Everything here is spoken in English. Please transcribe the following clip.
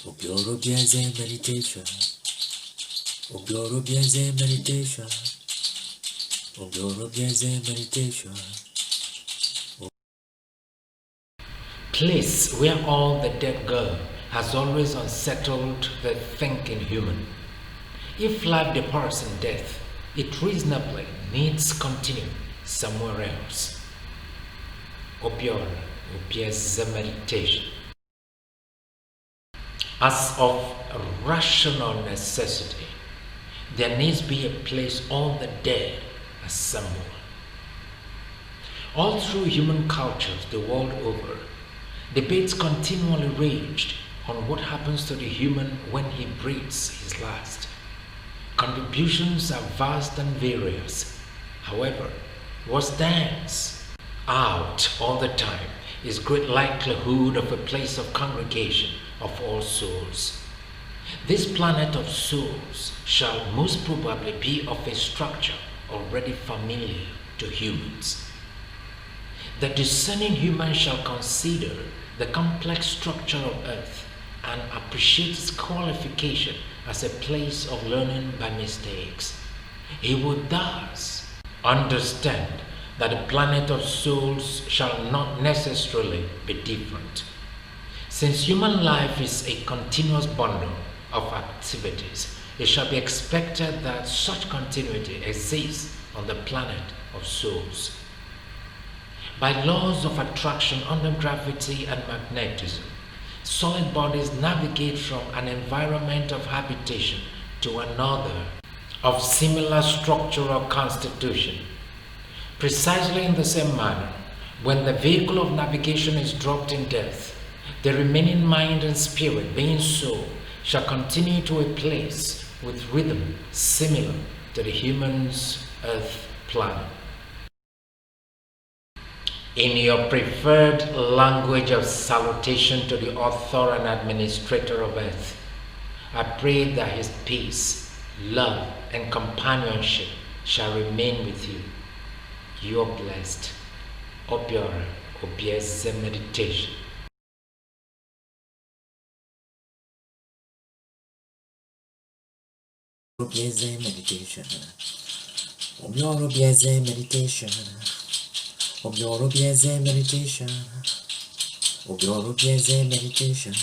Obioraobiezemeditation. Obioraobiezemeditation. Obioraobiezemeditation. Place where all the dead girl has always unsettled the thinking human. If life departs in death, it reasonably needs continue somewhere else. Obioraobiezemeditation. As of rational necessity, there needs be a place all the dead assemble. All through human cultures the world over, debates continually raged on what happens to the human when he breathes his last. Contributions are vast and various. However, what stands out all the time is great likelihood of a place of congregation of all souls. This planet of souls shall most probably be of a structure already familiar to humans. The discerning human shall consider the complex structure of earth and appreciate its qualification as a place of learning by mistakes. He would thus understand that the planet of souls shall not necessarily be different. Since human life is a continuous bundle of activities, it shall be expected that such continuity exists on the planet of souls. By laws of attraction under gravity and magnetism, solid bodies navigate from an environment of habitation to another of similar structural constitution. Precisely in the same manner, when the vehicle of navigation is dropped in death, the remaining mind and spirit, being soul, shall continue to a place with rhythm similar to the human's earth planet. In your preferred language of salutation to the author and administrator of earth, I pray that his peace, love, and companionship shall remain with you. You are blessed. Obioraobiezemeditation. Obioraobiezemeditation. Obioraobiezemeditation. Obioraobiezemeditation. Obioraobiezemeditation.